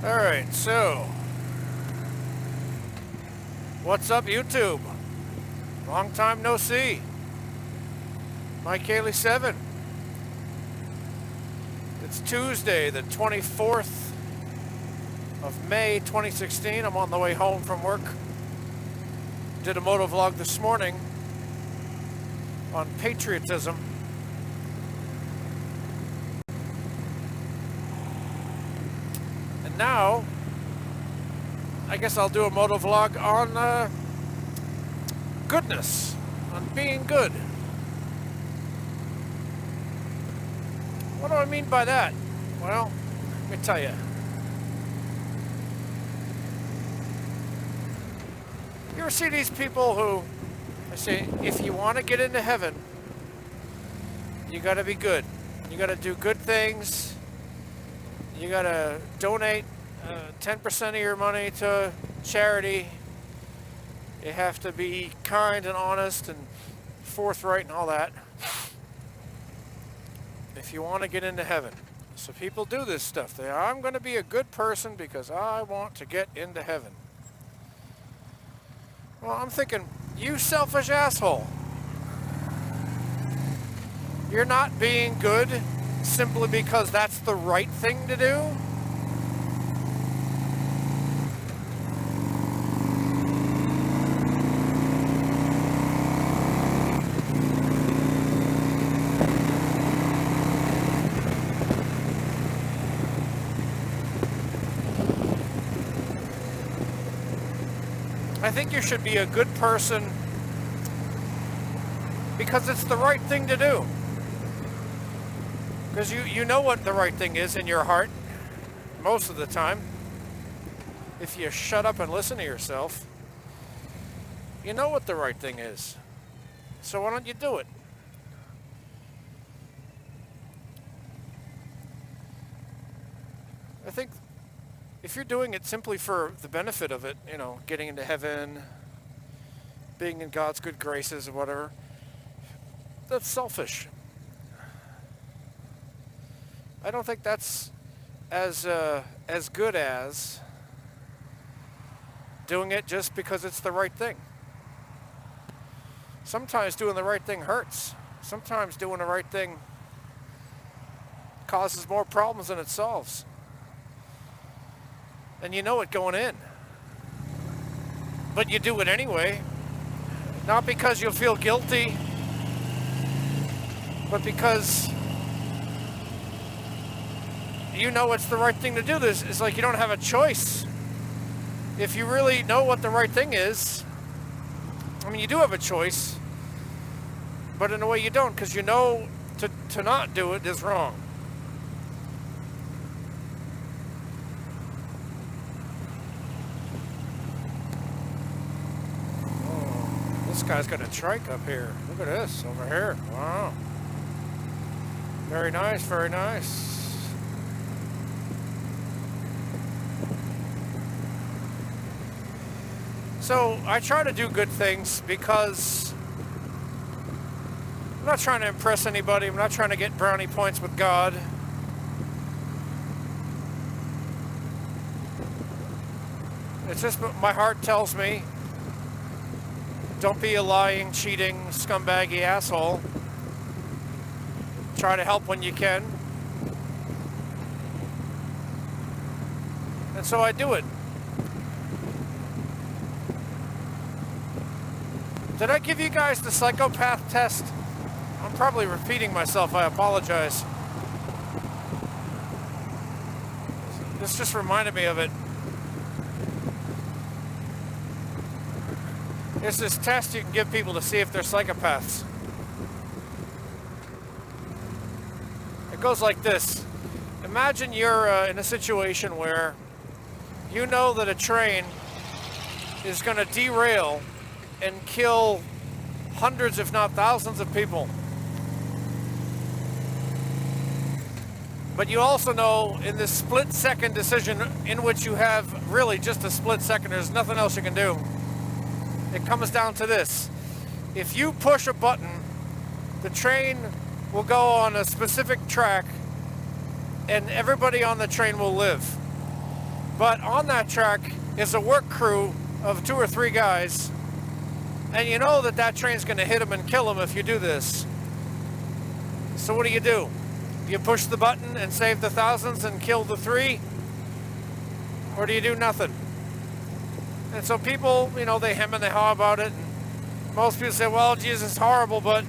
Alright, so what's up, YouTube? Long time no see. Mike Haley 7. It's Tuesday, the 24th of May 2016. I'm on the way home from work. Did a motovlog this morning on patriotism. And now, I guess I'll do a motovlog on goodness, on being good. What do I mean by that? Well, let me tell you. You ever see these people who, I say, if you want to get into heaven, you got to be good. You got to do good things. You got to donate 10% of your money to charity. You have to be kind and honest and forthright and all that if you want to get into heaven. So people do this stuff. I'm going to be a good person because I want to get into heaven. Well, I'm thinking, you selfish asshole. You're not being good simply because that's the right thing to do? I think you should be a good person because it's the right thing to do. Because you know what the right thing is in your heart most of the time. If you shut up and listen to yourself, you know what the right thing is. So why don't you do it? I think if you're doing it simply for the benefit of it, you know, getting into heaven, being in God's good graces or whatever, that's selfish. I don't think that's as good as doing it just because it's the right thing. Sometimes doing the right thing hurts. Sometimes doing the right thing causes more problems than it solves. And you know it going in. But you do it anyway. Not because you'll feel guilty, but because you know it's the right thing to do. This is like you don't have a choice. If you really know what the right thing is, I mean, you do have a choice, but in a way you don't, because you know to not do it is wrong. This guy's got a trike up here. Look at this over here. Wow. Very nice, very nice. So I try to do good things because I'm not trying to impress anybody. I'm not trying to get brownie points with God. It's just what my heart tells me. Don't be a lying, cheating, scumbaggy asshole. Try to help when you can. And so I do it. Did I give you guys the psychopath test? I'm probably repeating myself. I apologize. This just reminded me of it. It's this test you can give people to see if they're psychopaths. It goes like this. Imagine you're in a situation where you know that a train is going to derail and kill hundreds, if not thousands of people. But you also know in this split-second decision in which you have really just a split second, there's nothing else you can do. It comes down to this. If you push a button, the train will go on a specific track and everybody on the train will live. But on that track is a work crew of 2 or 3 guys, and you know that that train's going to hit them and kill them if you do this. So what do? You push the button and save the thousands and kill the 3? Or do you do nothing? And so people, you know, they hem and they haw about it. And most people say, well, geez, it's horrible, but,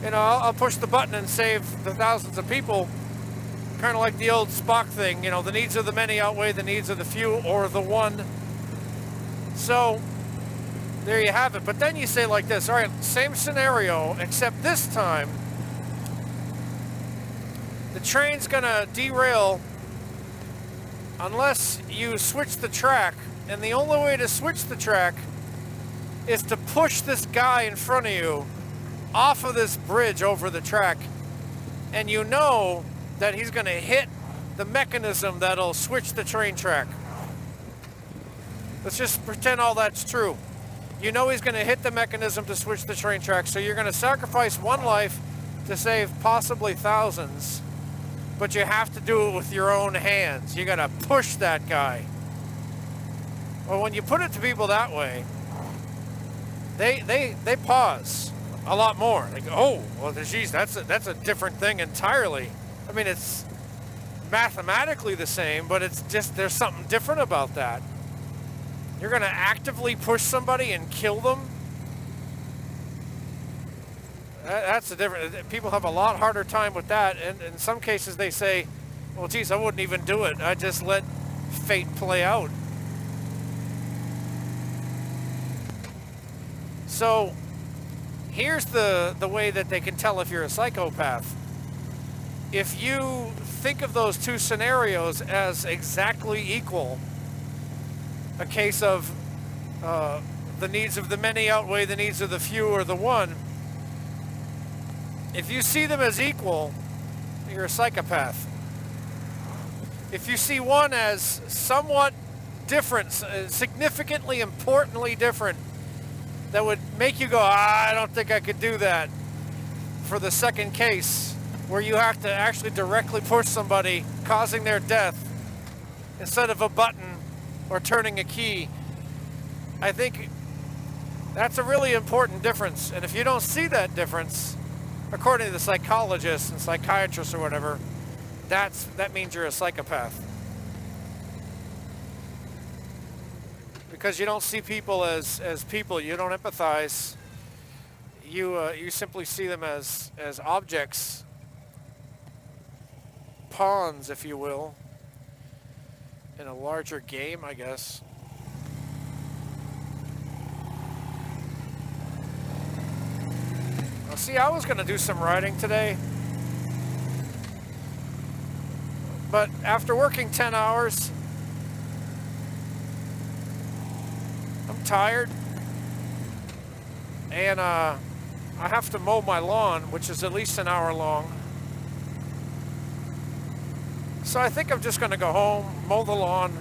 you know, I'll push the button and save the thousands of people. Kind of like the old Spock thing, you know, the needs of the many outweigh the needs of the few or the one. So there you have it. But then you say like this, all right, same scenario, except this time the train's gonna derail unless you switch the track, and the only way to switch the track is to push this guy in front of you off of this bridge over the track, and you know that he's gonna hit the mechanism that'll switch the train track. Let's just pretend all that's true. You know he's gonna hit the mechanism to switch the train track, so you're gonna sacrifice 1 life to save possibly thousands. But you have to do it with your own hands. You gotta push that guy. Well, when you put it to people that way, they pause a lot more. They go, oh, well, geez, that's a different thing entirely. I mean, it's mathematically the same, but it's just, there's something different about that. You're gonna actively push somebody and kill them? That's the difference. People have a lot harder time with that, and in some cases they say, well, geez, I wouldn't even do it. I just let fate play out. So here's the way that they can tell if you're a psychopath. If you think of those 2 scenarios as exactly equal, a case of the needs of the many outweigh the needs of the few or the one, if you see them as equal, you're a psychopath. If you see one as somewhat different, significantly, importantly different, that would make you go, I don't think I could do that, for the second case, where you have to actually directly push somebody, causing their death, instead of a button or turning a key, I think that's a really important difference. And if you don't see that difference, according to the psychologists and psychiatrists or whatever, that means you're a psychopath. Because you don't see people as people, you don't empathize. You simply see them as objects, pawns, if you will, in a larger game, I guess. See, I was going to do some riding today, but after working 10 hours, I'm tired, and I have to mow my lawn, which is at least an hour long. So I think I'm just going to go home, mow the lawn,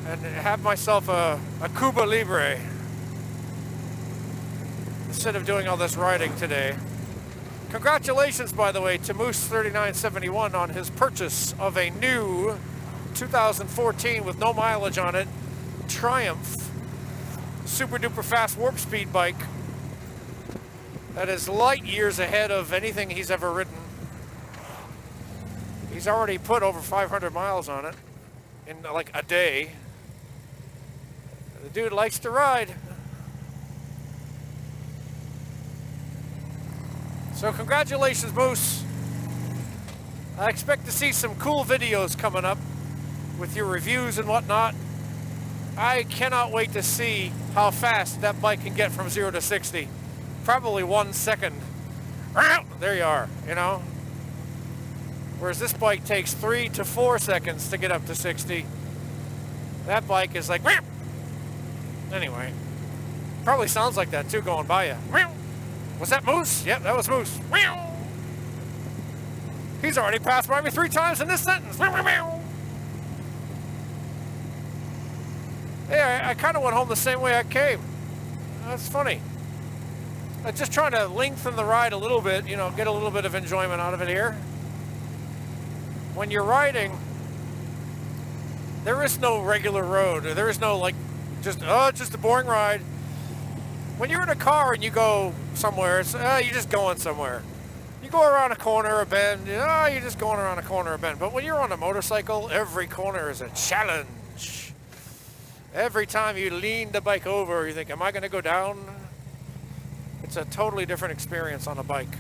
and have myself a Cuba Libre, instead of doing all this riding today. Congratulations, by the way, to Moose3971 on his purchase of a new 2014 with no mileage on it Triumph super duper fast warp speed bike that is light years ahead of anything he's ever ridden. He's already put over 500 miles on it in like a day. The dude likes to ride. So congratulations, Moose. I expect to see some cool videos coming up with your reviews and whatnot. I cannot wait to see how fast that bike can get from 0 to 60. Probably 1 second. There you are, you know. Whereas this bike takes 3 to 4 seconds to get up to 60. That bike is like, anyway. Probably sounds like that too going by you. Was that Moose? Yep, that was Moose. He's already passed by me 3 times in this sentence. Hey, I kind of went home the same way I came. That's funny. I'm just trying to lengthen the ride a little bit, you know, get a little bit of enjoyment out of it here. When you're riding, There is no regular road. There is no like, just a boring ride. When you're in a car and you go somewhere, it's you're just going somewhere. You go around a corner or bend, you're just going around a corner or bend. But when you're on a motorcycle, every corner is a challenge. Every time you lean the bike over, you think, am I going to go down? It's a totally different experience on a bike.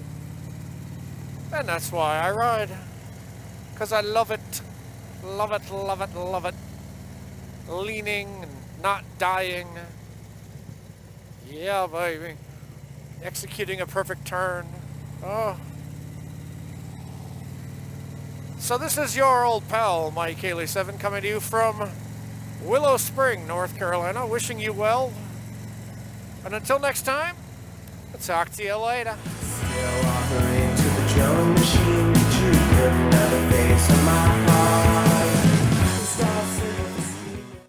And that's why I ride. Because I love it. Love it, love it, love it. Leaning and not dying. Yeah, baby. Executing a perfect turn. Oh. So this is your old pal, Mike Haley7, coming to you from Willow Spring, North Carolina, wishing you well. And until next time, I'll talk to you later. Still offering to the drum machine to